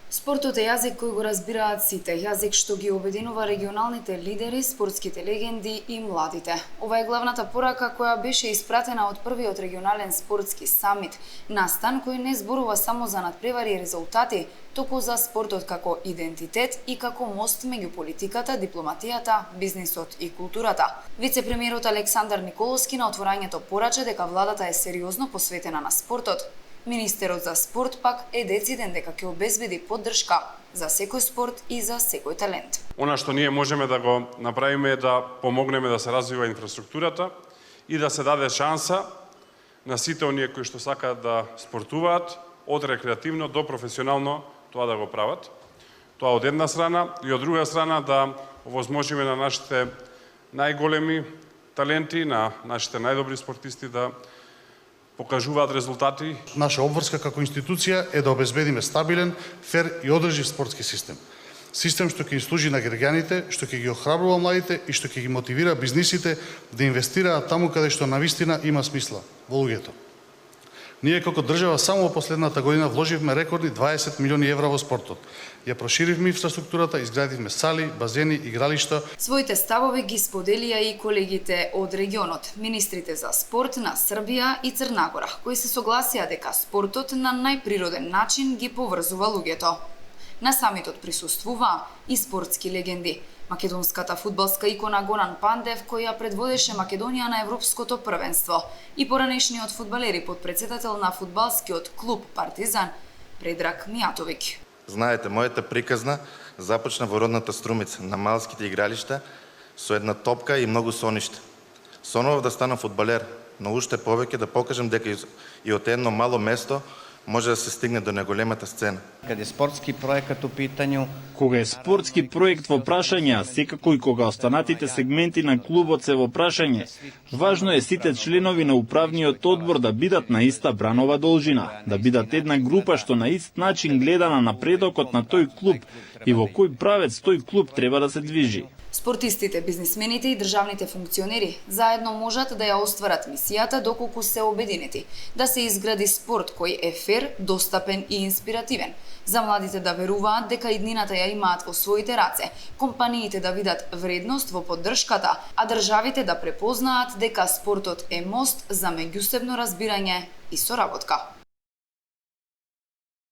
Спортот е јазик кој го разбираат сите, јазик што ги обединува регионалните лидери, спортските легенди и младите. Ова е главната порака која беше испратена од првиот регионален спортски самит, настан кој не зборува само за надпревари и резултати, туку за спортот како идентитет и како мост меѓу политиката, дипломатијата, бизнисот и културата. Вице-премиерот Александар Николовски на отворањето порача дека владата е сериозно посветена на спортот. Министерот за спорт пак е дециден дека ќе обезбеди поддршка за секој спорт и за секој талент. Она што ние можеме да го направиме е да помогнеме да се развива инфраструктурата и да се даде шанса на сите оние кои што сакаат да спортуваат, од рекреативно до професионално тоа да го прават. Тоа од една страна и од друга страна да овозможиме на нашите најголеми таленти, на нашите најдобри спортисти да покажуваат резултати. Наша обврска како институција е да обезбедиме стабилен, фер и одржив спортски систем. Систем што ќе им служи на граѓаните, што ќе ги охрабрува младите и што ќе ги мотивира бизнисите да инвестираат таму каде што навистина има смисла, во луѓето. Ние како држава само во последната година вложивме рекордни 20 милиони евра во спортот. Ја проширивме инфраструктурата, изградивме сали, базени, игралишта. Своите ставови ги споделија и колегите од регионот, министрите за спорт на Србија и Црна Гора, кои се согласија дека спортот на најприроден начин ги поврзува луѓето. На самитот присуствуваа и спортски легенди. Македонската фудбалска икона Горан Пандев, која предводеше Македонија на Европското првенство, и поранешниот фудбалери подпредседател на фудбалскиот клуб Партизан Предраг Мијатовиќ. Знаете, мојата приказна започна во родната Струмица, на малските игралишта, со една топка и многу соништа. Сонував да станам фудбалер, но уште повеќе да покажам дека и од едно мало место може да се стигне до неголемата сцена. Каде спортски проект у питању, кога е спортски проект во прашање, а секако и кога останатите сегменти на клубот се во прашање, важно е сите членови на управниот одбор да бидат на иста бранова должина, да бидат една група што на ист начин гледа на напредокот на тој клуб и во кој правец тој клуб треба да се движи. Спортистите, бизнисмените и државните функционери заедно можат да ја остварат мисијата доколку се обединети, да се изгради спорт кој е фер, достапен и инспиративен, за младите да веруваат дека иднината ја имаат во своите раце, компаниите да видат вредност во поддршката, а државите да препознаат дека спортот е мост за меѓусебно разбирање и соработка.